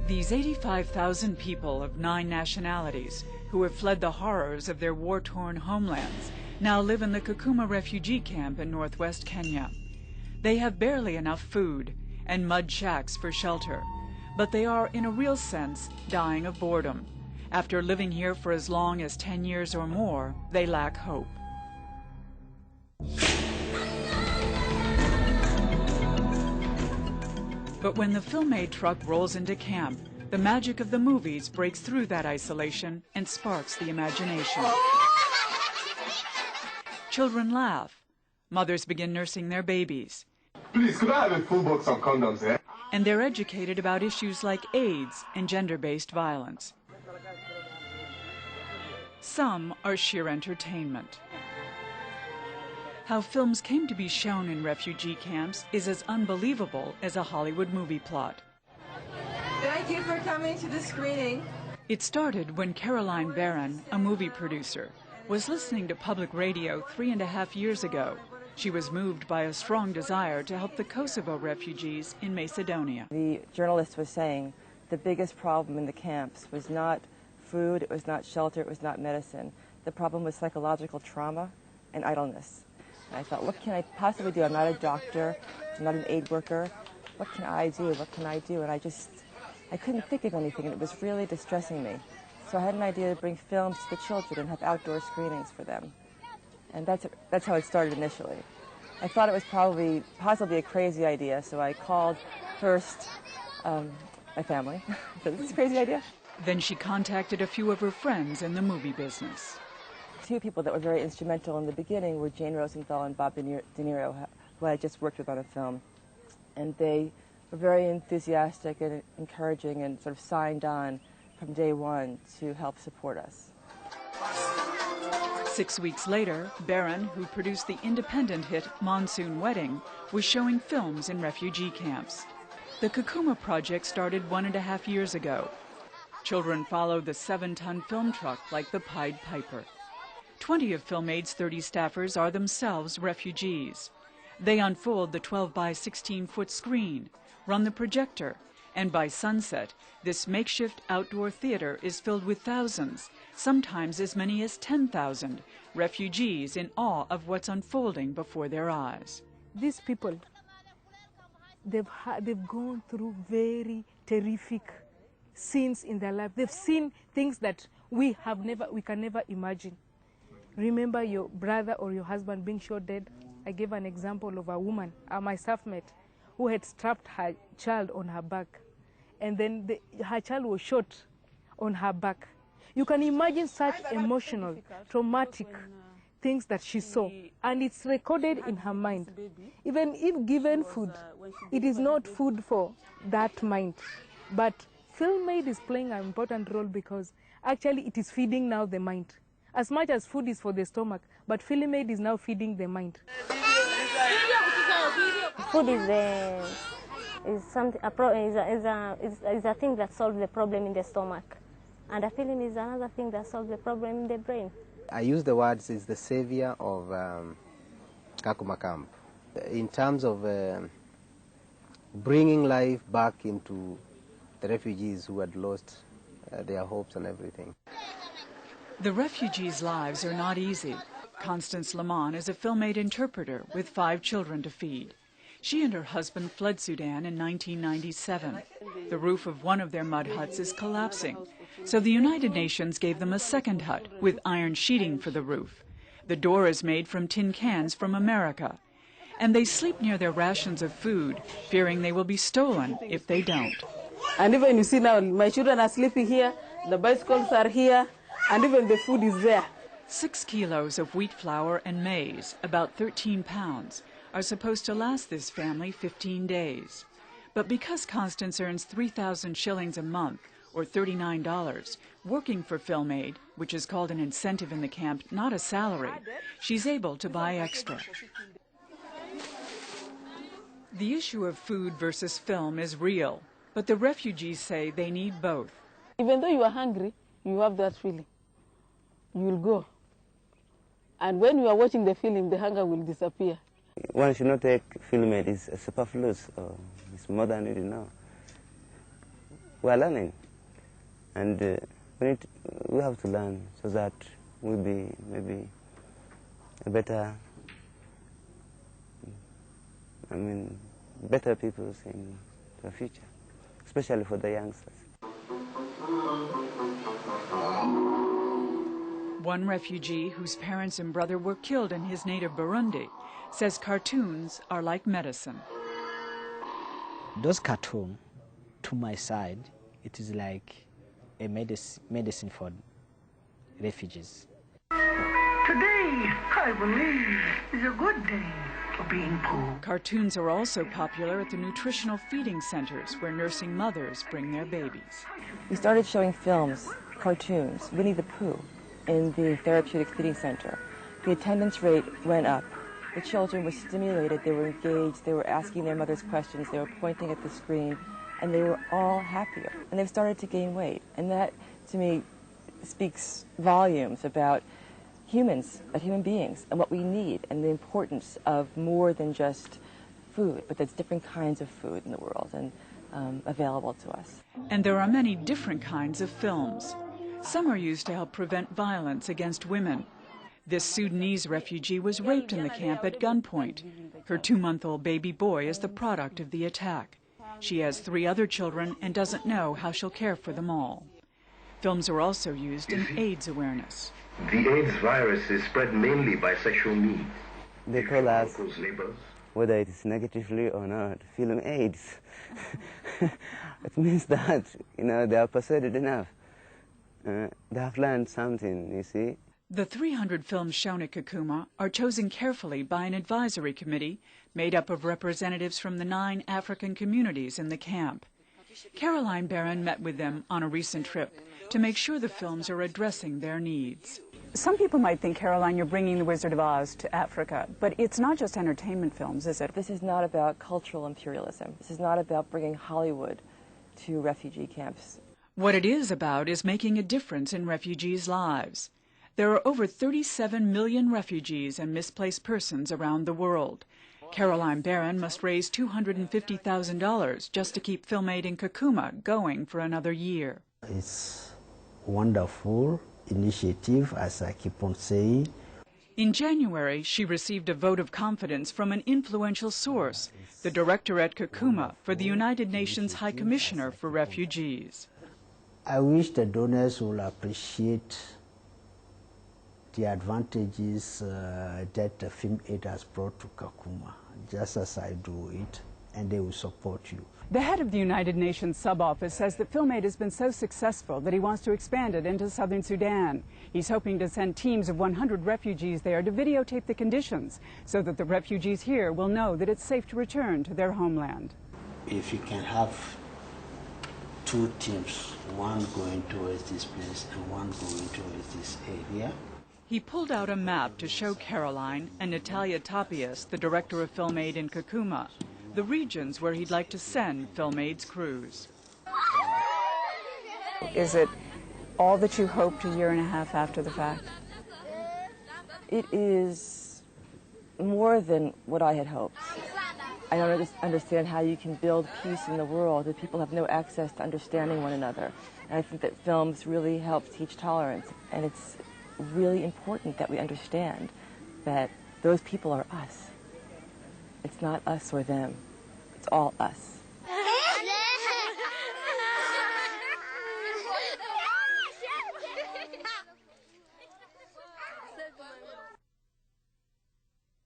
These 85,000 people of 9 nationalities who have fled the horrors of their war-torn homelands now live in the Kakuma Refugee camp in northwest Kenya. They have barely enough food and mud shacks for shelter, but they are, in a real sense, dying of boredom. After living here for as long as 10 years or more, they lack hope. But when the FilmAid truck rolls into camp, the magic of the movies breaks through that isolation and sparks the imagination. Children laugh. Mothers begin nursing their babies. Please, could I have a full box of condoms, eh? And they're educated about issues like AIDS and gender-based violence. Some are sheer entertainment. How films came to be shown in refugee camps is as unbelievable as a Hollywood movie plot. Thank you for coming to the screening. It started when Caroline Barron, a movie producer, was listening to public radio 3.5 years ago. She was moved by a strong desire to help the Kosovo refugees in Macedonia. The journalist was saying the biggest problem in the camps was not food, it was not shelter, it was not medicine. The problem was psychological trauma and idleness. And I thought, what can I possibly do? I'm not a doctor, I'm not an aid worker. What can I do? What can I do? And I couldn't think of anything, and it was really distressing me. So I had an idea to bring films to the children and have outdoor screenings for them. And that's how it started initially. I thought it was possibly a crazy idea, so I called first my family. This is a crazy idea. Then she contacted a few of her friends in the movie business. 2 people that were very instrumental in the beginning were Jane Rosenthal and Bob De Niro, who I had just worked with on a film. And they were very enthusiastic and encouraging and sort of signed on from day one to help support us. 6 weeks later, Barron, who produced the independent hit Monsoon Wedding, was showing films in refugee camps. The Kakuma project started 1.5 years ago. Children followed the 7-ton film truck like the Pied Piper. 20 of FilmAid's 30 staffers are themselves refugees. They unfold the 12 by 16-foot screen, run the projector, and by sunset, this makeshift outdoor theater is filled with thousands, sometimes as many as 10,000, refugees in awe of what's unfolding before their eyes. These people, they've gone through very terrific scenes in their life. They've seen things that we can never imagine. Remember your brother or your husband being shot dead? I gave an example of a woman, my staff mate, who had strapped her child on her back, and then her child was shot on her back. You can imagine such emotional, traumatic things that she saw, and it's recorded in her mind. Even if given food, it is not food for that mind. But FilmAid is playing an important role because actually it is feeding now the mind. As much as food is for the stomach, but FilmAid is now feeding the mind. Food is a thing that solves the problem in the stomach, and a film is another thing that solves the problem in the brain. I use the words is the savior of Kakuma camp in terms of bringing life back into the refugees who had lost their hopes and everything. The refugees' lives are not easy. Constance Lamont is a FilmAid interpreter with 5 children to feed. She and her husband fled Sudan in 1997. The roof of one of their mud huts is collapsing, so the United Nations gave them a second hut with iron sheeting for the roof. The door is made from tin cans from America, and they sleep near their rations of food, fearing they will be stolen if they don't. And even you see now, my children are sleeping here, the bicycles are here, and even the food is there. 6 kilos of wheat flour and maize, about 13 pounds, are supposed to last this family 15 days. But because Constance earns 3,000 shillings a month, or $39, working for FilmAid, which is called an incentive in the camp, not a salary, she's able to buy extra. The issue of food versus film is real, but the refugees say they need both. Even though you are hungry, you have that feeling. You will go. And when you are watching the film, the hunger will disappear. One should not take FilmAid, it's superfluous, it's more than it is now. we are learning, and we have to learn so that we'll be maybe a better, better people in the future, especially for the youngsters. One refugee whose parents and brother were killed in his native Burundi says cartoons are like medicine. Those cartoons, to my side, it is like a medicine for refugees. Today, I believe, is a good day for being poor. Cartoons are also popular at the nutritional feeding centers where nursing mothers bring their babies. We started showing films, cartoons, Winnie the Pooh, in the therapeutic feeding center. The attendance rate went up. The children were stimulated, they were engaged, they were asking their mothers questions, they were pointing at the screen, and they were all happier. And they've started to gain weight. And that, to me, speaks volumes about humans, about human beings, and what we need, and the importance of more than just food, but there's different kinds of food in the world and available to us. And there are many different kinds of films. Some are used to help prevent violence against women. This Sudanese refugee was raped in the camp at gunpoint. Her 2-month-old baby boy is the product of the attack. She has 3 other children and doesn't know how she'll care for them all. Films are also used in AIDS awareness. The AIDS virus is spread mainly by sexual means. They call us, whether it is negatively or not, FilmAid. It means that, they are persuaded enough. They have learned something, you see. The 300 films shown at Kakuma are chosen carefully by an advisory committee made up of representatives from the 9 African communities in the camp. Caroline Barron met with them on a recent trip to make sure the films are addressing their needs. Some people might think, Caroline, you're bringing The Wizard of Oz to Africa, but it's not just entertainment films, is it? This is not about cultural imperialism. This is not about bringing Hollywood to refugee camps. What it is about is making a difference in refugees' lives. There are over 37 million refugees and misplaced persons around the world. Caroline Barron must raise $250,000 just to keep FilmAid in Kakuma going for another year. It's a wonderful initiative, as I keep on saying. In January, she received a vote of confidence from an influential source, the director at Kakuma for the United Nations High Commissioner for Refugees. I wish the donors will appreciate the advantages that the FilmAid has brought to Kakuma, just as I do it, and they will support you. The head of the United Nations sub-office says that FilmAid has been so successful that he wants to expand it into southern Sudan. He's hoping to send teams of 100 refugees there to videotape the conditions so that the refugees here will know that it's safe to return to their homeland. If you can have 2 teams, one going towards this place and one going towards this area. He pulled out a map to show Caroline and Natalia Tapias, the director of FilmAid in Kakuma, the regions where he'd like to send FilmAid's crews. Is it all that you hoped a year and a half after the fact? It is more than what I had hoped. I don't understand how you can build peace in the world if people have no access to understanding one another. And I think that films really help teach tolerance. And it's really important that we understand that those people are us. It's not us or them. It's all us.